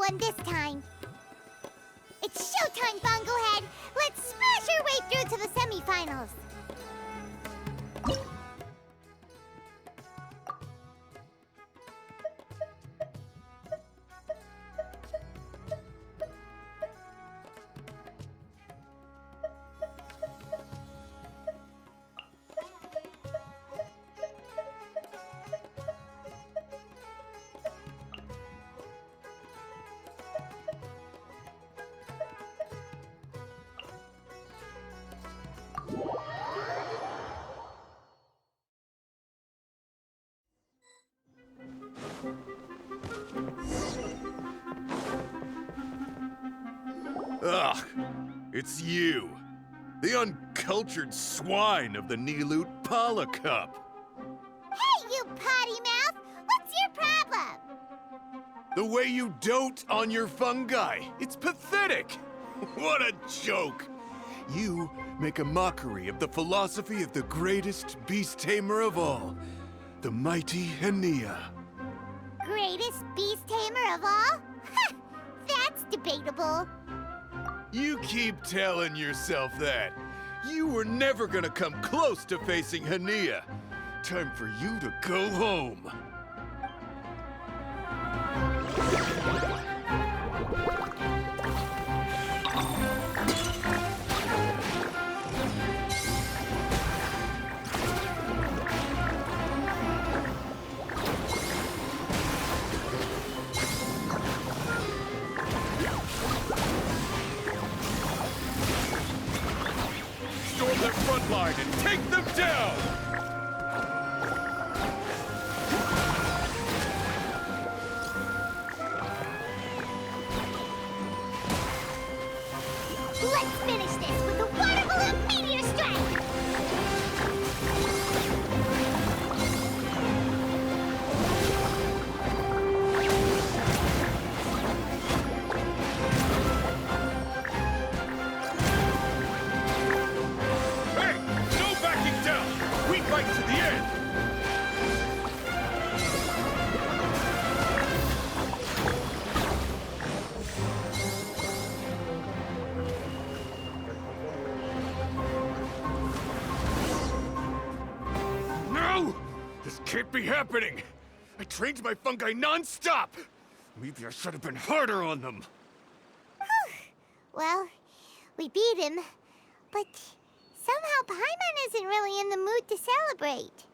one this time. It's showtime, Fungohead! Let's smash our way through to the semifinals! Ugh, it's you. The uncultured swine of the Niloot Pala Cup. Hey, you potty mouth! What's your problem? The way you dote on your fungi. It's pathetic. What a joke. You make a mockery of the philosophy of the greatest beast tamer of all, the mighty Henia. Greatest beast tamer of all? Ha! That's debatable. You keep telling yourself that. You were never gonna come close to facing Henia. Time for you to go home. Storm their front line and take them down! Let's finish this with a water balloon meteor strike! Hey! No backing down! We fight to the end! No! This can't be happening! I trained my fungi non-stop! Maybe I should have been harder on them! Well, we beat him, but somehow Paimon isn't really in the mood to celebrate.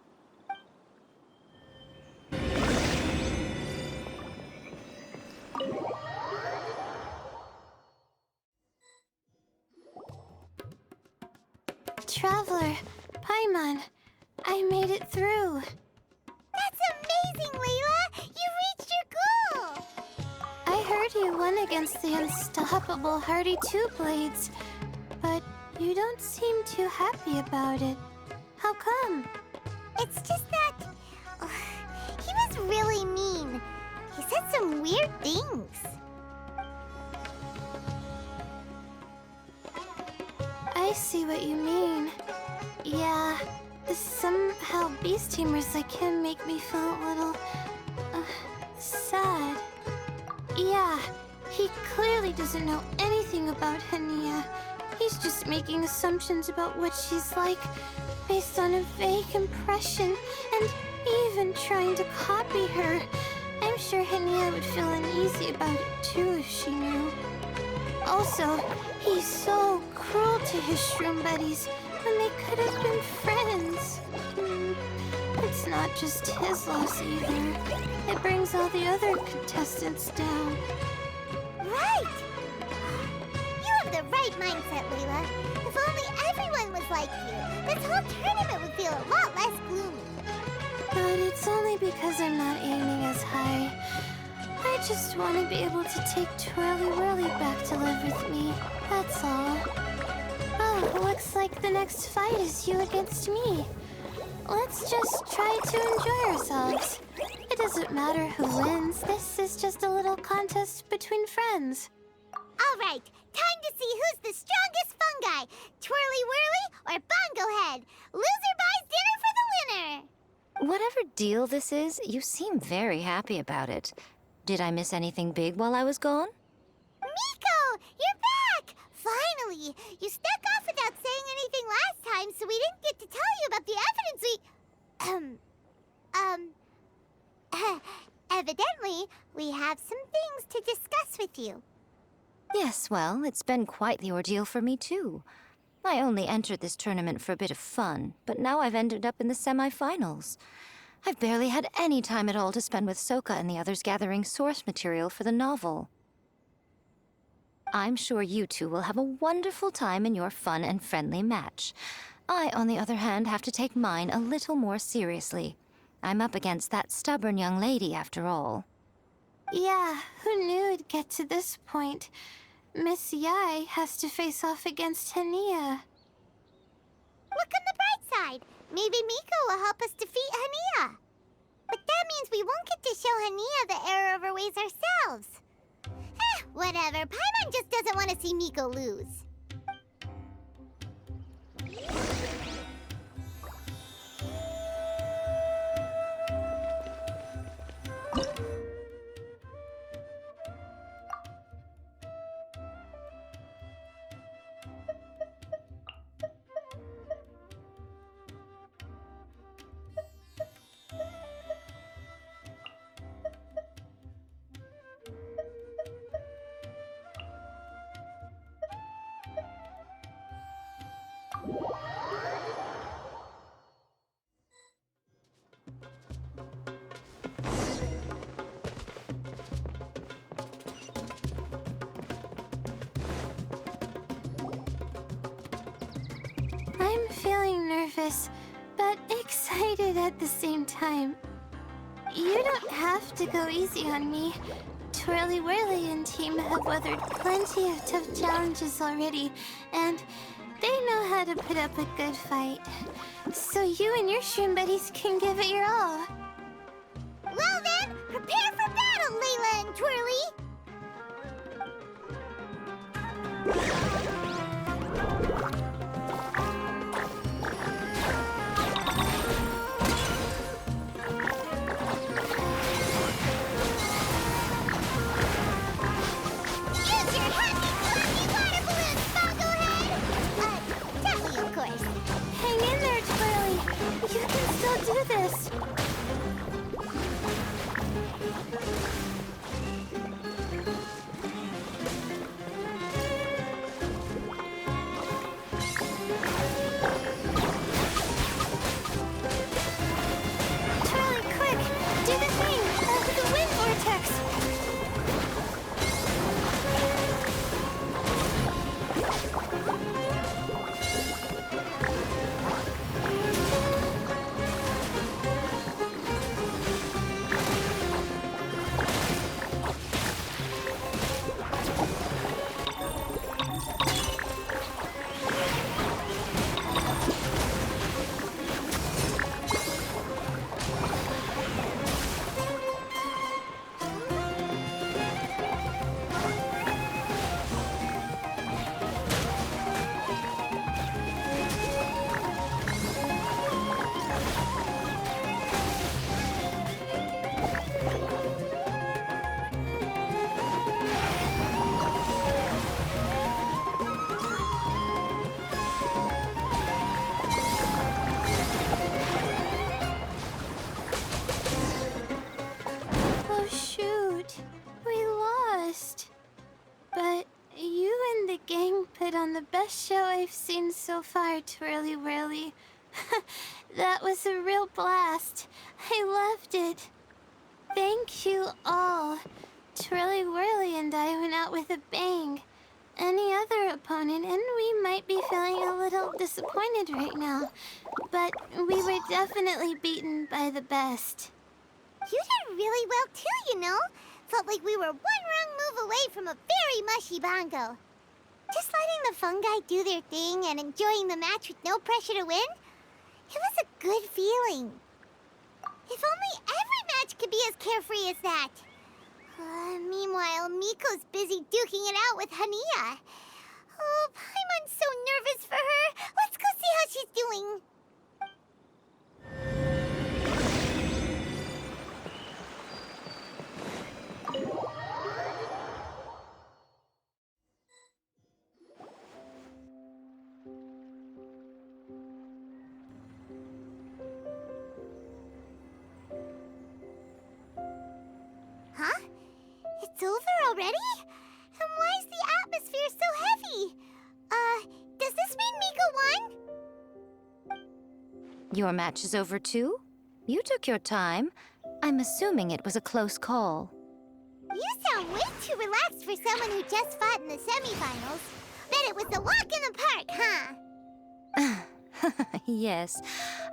Traveler, Paimon, I made it through. That's amazing, Layla! You reached your goal! I heard you won against the unstoppable Hardy Two-Blades, but you don't seem too happy about it. How come? It's just that... he was really mean. He said some weird things. I see what you mean. Yeah, somehow beast tamers like him make me feel a little... sad. Yeah, he clearly doesn't know anything about Henia. He's just making assumptions about what she's like based on a vague impression and even trying to copy her. I'm sure Henia would feel uneasy about it too if she knew. Also, he's so cruel to his shroom buddies when they could have been friends. It's not just his loss either. It brings all the other contestants down. Right! You have the right mindset, Layla. If only everyone was like you, this whole tournament would feel a lot less gloomy. But it's only because I'm not aiming as high. I just want to be able to take Twirly Whirly back to live with me. That's all. Oh, looks like the next fight is you against me. Let's just try to enjoy ourselves. It doesn't matter who wins. This is just a little contest between friends. All right, time to see who's the strongest fungi, Twirly Whirly or Bongo Head. Loser buys dinner for the winner. Whatever deal this is, you seem very happy about it. Did I miss anything big while I was gone? Miko! You're back! Finally! You snuck off without saying anything last time, so we didn't get to tell you about the evidence evidently, we have some things to discuss with you. Yes, well, it's been quite the ordeal for me, too. I only entered this tournament for a bit of fun, but now I've ended up in the semi-finals. I've barely had any time at all to spend with Soka and the others gathering source material for the novel. I'm sure you two will have a wonderful time in your fun and friendly match. I, on the other hand, have to take mine a little more seriously. I'm up against that stubborn young lady, after all. Yeah, who knew it'd get to this point? Miss Yai has to face off against Hania. Look on the bright side. Maybe Miko will help us defeat Hania. But that means we won't get to show Hania the error of our ways ourselves. Whatever. Paimon just doesn't want to see Miko lose. I'm feeling nervous, but excited at the same time. You don't have to go easy on me. Twirly Whirly and team have weathered plenty of tough challenges already, and they know how to put up a good fight. So you and your shroom buddies can give it your all. Well then, prepare for battle, Layla and Twirly! Use your happy fluffy water balloons, Fungo Head! Tally, of course. Hang in there, Twirly. You can still do this. Twirly, quick! Do the thing! The wind vortex! Oh shoot, we lost. But you and the gang put on the best show I've seen so far, Twirly Whirly. That was a real blast. I loved it. Thank you all. Twirly Whirly and I went out with a bang. Any other opponent, and we might be feeling a little disappointed right now. But we were definitely beaten by the best. You did really well too, you know. Felt like we were one wrong move away from a very mushy bongo. Just letting the fungi do their thing and enjoying the match with no pressure to win, it was a good feeling. If only every match could be as carefree as that. Meanwhile, Miko's busy duking it out with Hania. Oh, Paimon's so nervous for her. Let's go see how she's doing. Your match is over too? You took your time. I'm assuming it was a close call. You sound way too relaxed for someone who just fought in the semifinals. Bet it was a walk in the park, huh? Yes,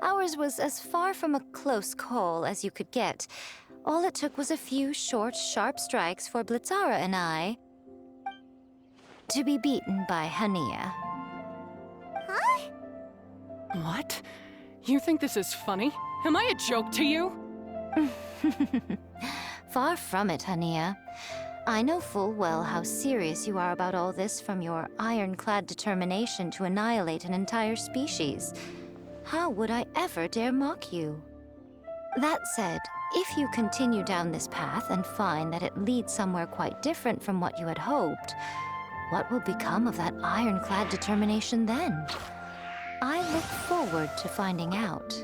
ours was as far from a close call as you could get. All it took was a few short, sharp strikes for Blitzara and I to be beaten by Hania. Huh? What? You think this is funny? Am I a joke to you? Far from it, Hania. I know full well how serious you are about all this, from your ironclad determination to annihilate an entire species. How would I ever dare mock you? That said, if you continue down this path and find that it leads somewhere quite different from what you had hoped, what will become of that ironclad determination then? I look forward to finding out.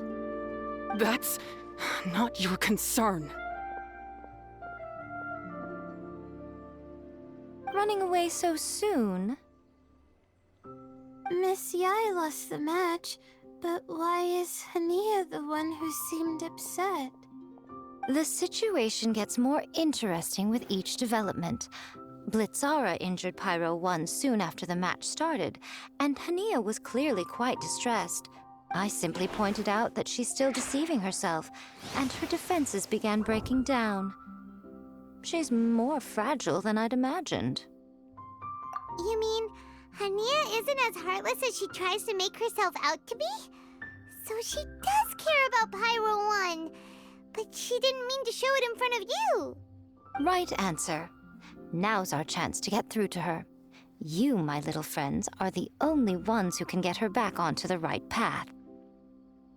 That's not your concern. Running away so soon? Miss Yai lost the match, but why is Hania the one who seemed upset? The situation gets more interesting with each development. Blitzara injured Pyro 1 soon after the match started, and Hania was clearly quite distressed. I simply pointed out that she's still deceiving herself, and her defenses began breaking down. She's more fragile than I'd imagined. You mean Hania isn't as heartless as she tries to make herself out to be? So she does care about Pyro 1, but she didn't mean to show it in front of you. Right answer. Now's our chance to get through to her. You, my little friends, are the only ones who can get her back onto the right path.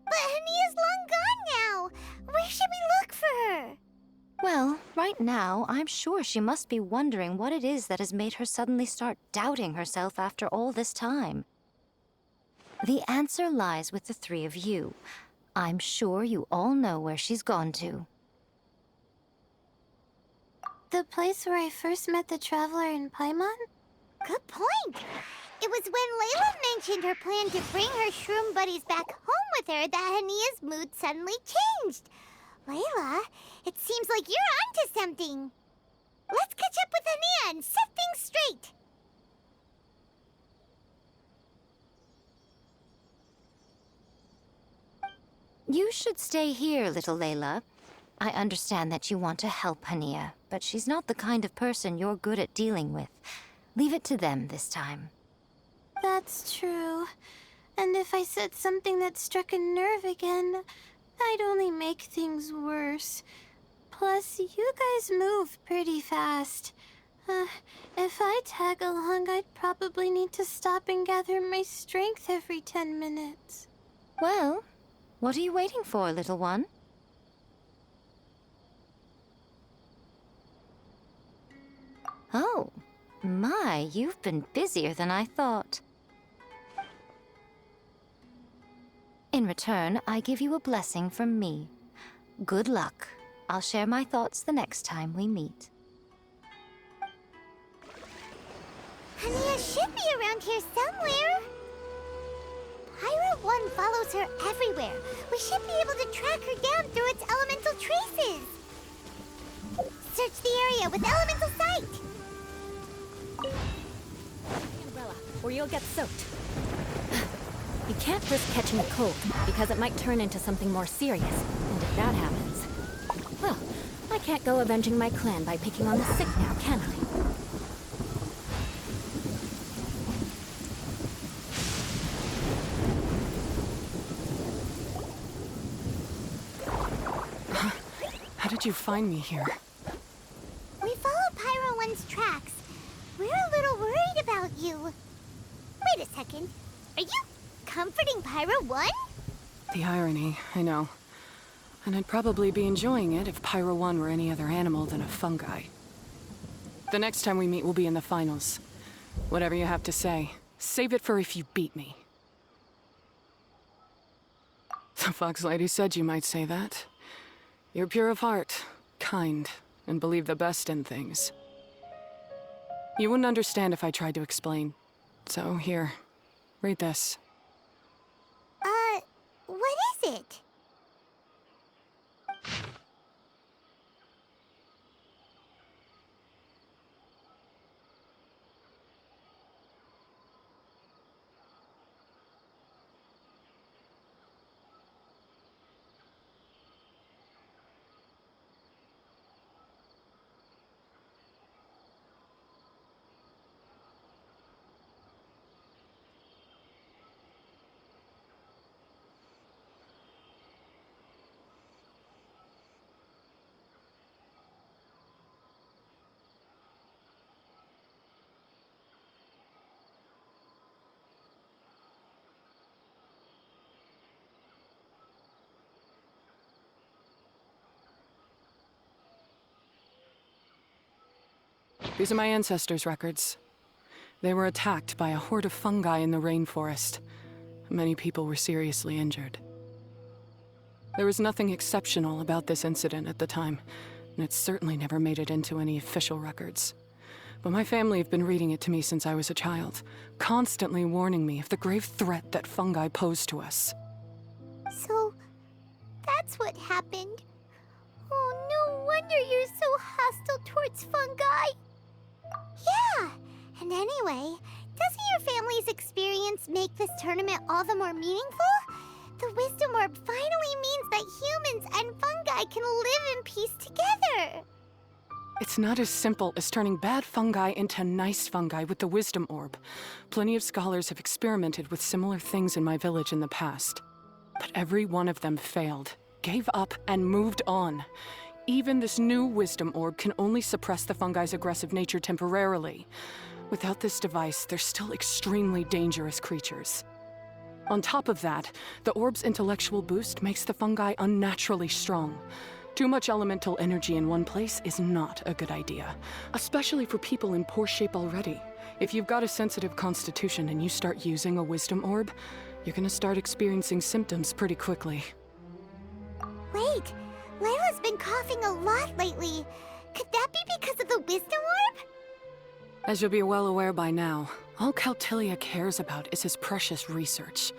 But Hania's long gone now. Where should we look for her? Well, right now, I'm sure she must be wondering what it is that has made her suddenly start doubting herself after all this time. The answer lies with the three of you. I'm sure you all know where she's gone to. The place where I first met the Traveler in Paimon? Good point. It was when Layla mentioned her plan to bring her shroom buddies back home with her that Hania's mood suddenly changed. Layla, it seems like you're onto something. Let's catch up with Hania and set things straight. You should stay here, little Layla. I understand that you want to help Hania, but she's not the kind of person you're good at dealing with. Leave it to them this time. That's true. And if I said something that struck a nerve again, I'd only make things worse. Plus, you guys move pretty fast. If I tag along, I'd probably need to stop and gather my strength every 10 minutes. Well, what are you waiting for, little one? Oh, my, you've been busier than I thought. In return, I give you a blessing from me. Good luck. I'll share my thoughts the next time we meet. Hania should be around here somewhere. Pyro 1 follows her everywhere. We should be able to track her down through its elemental traces. Search the area with elemental sight. Umbrella, or you'll get soaked. You can't risk catching a cold, because it might turn into something more serious. And if that happens, well, I can't go avenging my clan by picking on the sick now, can I? How did you find me here? We followed Pyro 1's tracks. We're a little worried about you. Wait a second. Are you comforting Pyro 1? The irony, I know. And I'd probably be enjoying it if Pyro 1 were any other animal than a fungi. The next time we meet will be in the finals. Whatever you have to say, save it for if you beat me. The Fox Lady said you might say that. You're pure of heart, kind, and believe the best in things. You wouldn't understand if I tried to explain. So here, read this. What is it? These are my ancestors' records. They were attacked by a horde of fungi in the rainforest. Many people were seriously injured. There was nothing exceptional about this incident at the time, and it certainly never made it into any official records. But my family have been reading it to me since I was a child, constantly warning me of the grave threat that fungi pose to us. So, that's what happened. Oh, no wonder you're so hostile towards fungi. Yeah, and anyway, doesn't your family's experience make this tournament all the more meaningful? The Wisdom Orb finally means that humans and fungi can live in peace together. It's not as simple as turning bad fungi into nice fungi with the Wisdom Orb. Plenty of scholars have experimented with similar things in my village in the past. But every one of them failed, gave up, and moved on. Even this new Wisdom Orb can only suppress the fungi's aggressive nature temporarily. Without this device, they're still extremely dangerous creatures. On top of that, the orb's intellectual boost makes the fungi unnaturally strong. Too much elemental energy in one place is not a good idea, especially for people in poor shape already. If you've got a sensitive constitution and you start using a Wisdom Orb, you're gonna start experiencing symptoms pretty quickly. Wait, Layla's been coughing a lot lately. Could that be because of the Wisdom Orb? As you'll be well aware by now, all Caltilia cares about is his precious research.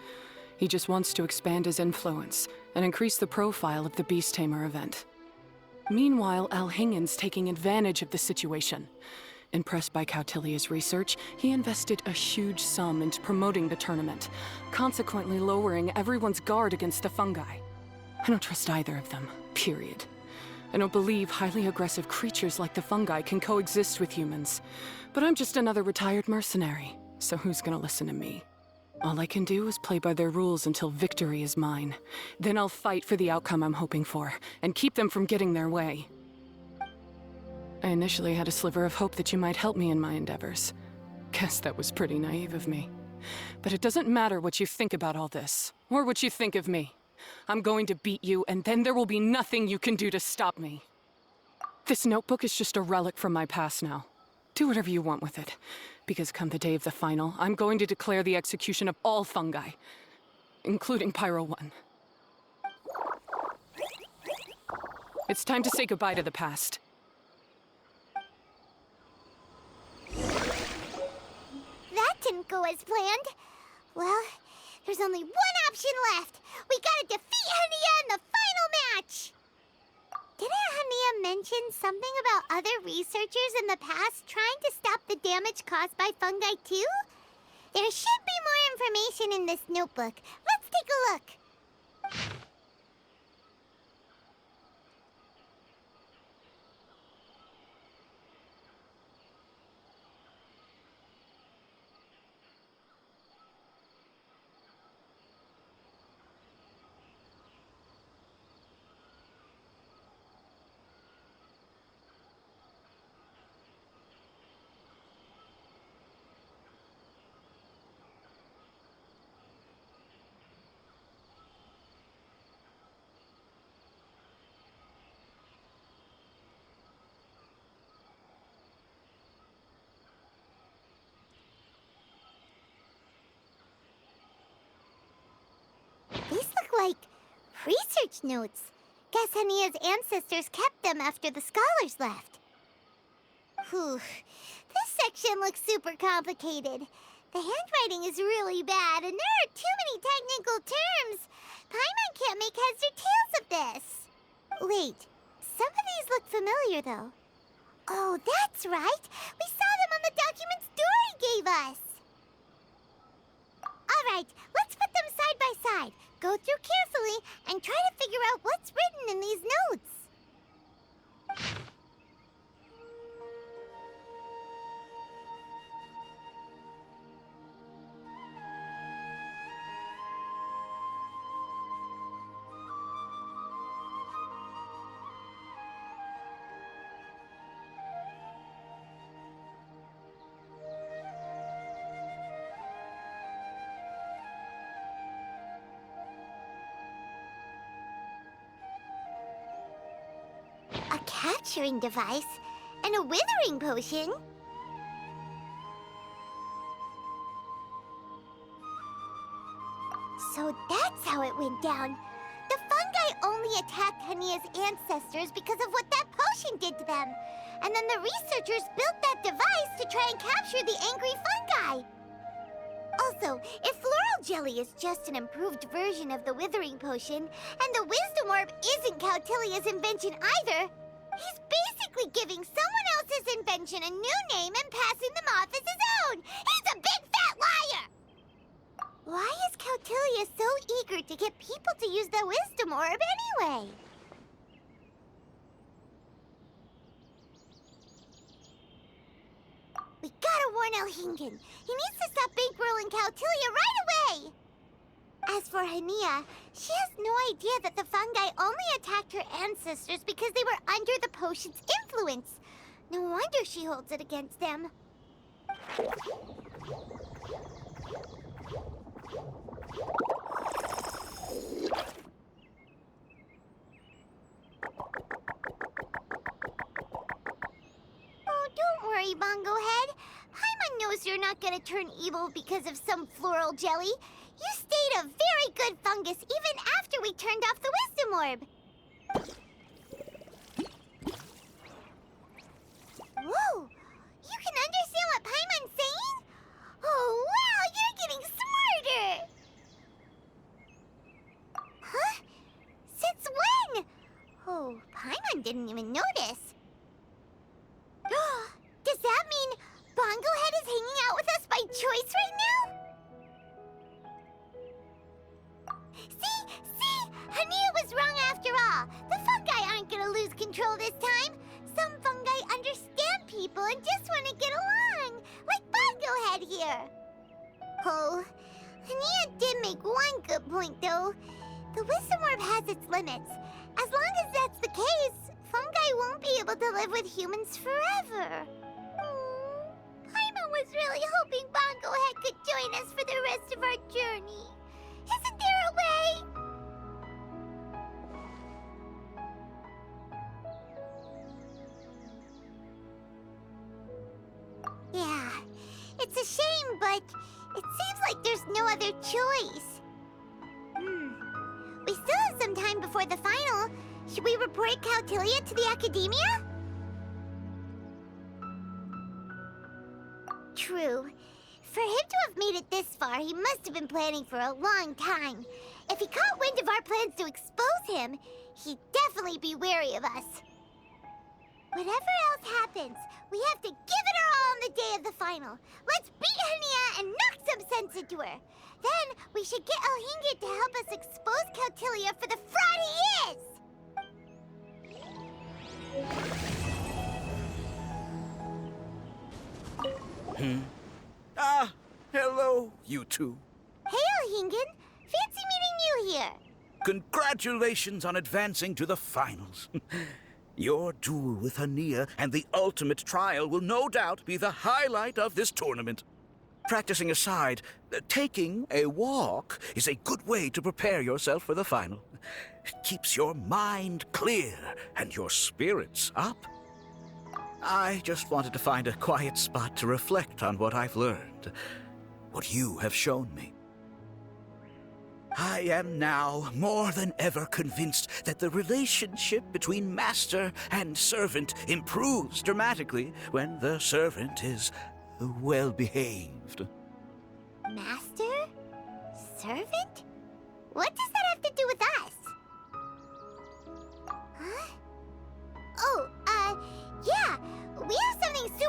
He just wants to expand his influence and increase the profile of the Beast Tamer event. Meanwhile, Alhingen's taking advantage of the situation. Impressed by Cautilia's research, he invested a huge sum into promoting the tournament, consequently lowering everyone's guard against the fungi. I don't trust either of them, period. I don't believe highly aggressive creatures like the fungi can coexist with humans. But I'm just another retired mercenary, so who's gonna listen to me? All I can do is play by their rules until victory is mine. Then I'll fight for the outcome I'm hoping for, and keep them from getting their way. I initially had a sliver of hope that you might help me in my endeavors. Guess that was pretty naive of me. But it doesn't matter what you think about all this, or what you think of me. I'm going to beat you, and then there will be nothing you can do to stop me. This notebook is just a relic from my past now. Do whatever you want with it, because come the day of the final, I'm going to declare the execution of all fungi, including Pyro 1. It's time to say goodbye to the past. That didn't go as planned. Well, there's only one option left. We gotta defeat Hania in the final match! Didn't Hania mention something about other researchers in the past trying to stop the damage caused by fungi too? There should be more information in this notebook. Let's take a look. These look like research notes. Guess Hania's ancestors kept them after the scholars left. Whew. This section looks super complicated. The handwriting is really bad, and there are too many technical terms. Paimon can't Wait, some of these look familiar, though. Oh, that's right! We saw them on the documents Dory gave us! Alright, let's put them side by side, go through carefully, and try to figure out what's written in these notes. A capturing device and a withering potion? So that's how it went down. The fungi only attacked Hania's ancestors because of what that potion did to them. And then the researchers built that device to try and capture the angry fungi. Also, if floral jelly is just an improved version of the withering potion, and the wisdom orb isn't Cautilia's invention either, he's basically giving someone else's invention a new name and passing them off as his own! He's a big fat liar! Why is Cautilia so eager to get people to use the wisdom orb anyway? We gotta warn Elhingen. He needs to stop bankrolling Cautilia right away! As for Hania, she has no idea that the fungi only attacked her ancestors because they were under the potion's influence. No wonder she holds it against them. Oh, don't worry, Bongo Head. Paimon knows you're not gonna turn evil because of some floral jelly. You stayed a very good fungus even after we turned off the wisdom orb. Whoa! You can understand what Paimon's saying? Oh, wow! You're getting smarter! Huh? Since when? Oh, Paimon didn't even notice. Does that mean Bongo Head is hanging out with us by choice right now? See? Hania was wrong after all. The fungi aren't gonna lose control this time. Some fungi understand people and just want to get along, like Bongo Head here. Oh, Hania did make one good point, though. The wisdom orb has its limits. As long as that's the case, fungi won't be able to live with humans forever. Paimon was really hoping Bongo Head could join us for the rest of our journey. Isn't there a way? Yeah, it's a shame, but it seems like there's no other choice. We still have some time before the final. Should we report Cautilia to the academia? True. For him to have made it this far, he must have been planning for a long time. If he caught wind of our plans to expose him, he'd definitely be wary of us. Whatever else happens, we have to give it our all on the day of the final. Let's beat Hania and knock some sense into her. Then we should get Elhingen to help us expose Cautilia for the fraud he is! Ah, hello, you two. Hey, Elhingen. Fancy meeting you here. Congratulations on advancing to the finals. Your duel with Hania and the ultimate trial will no doubt be the highlight of this tournament. Practicing aside, taking a walk is a good way to prepare yourself for the final. It keeps your mind clear and your spirits up. I just wanted to find a quiet spot to reflect on what I've learned, what you have shown me. I am now more than ever convinced that the relationship between master and servant improves dramatically when the servant is well-behaved. Master? Servant? What does that have to do with us? Huh?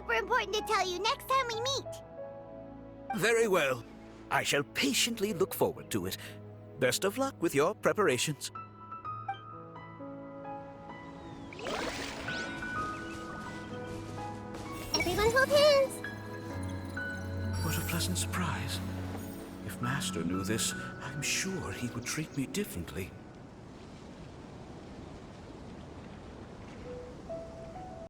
super important to tell you next time we meet. Very well. I shall patiently look forward to it. Best of luck with your preparations. Everyone hold hands. What a pleasant surprise. If Master knew this, I'm sure he would treat me differently.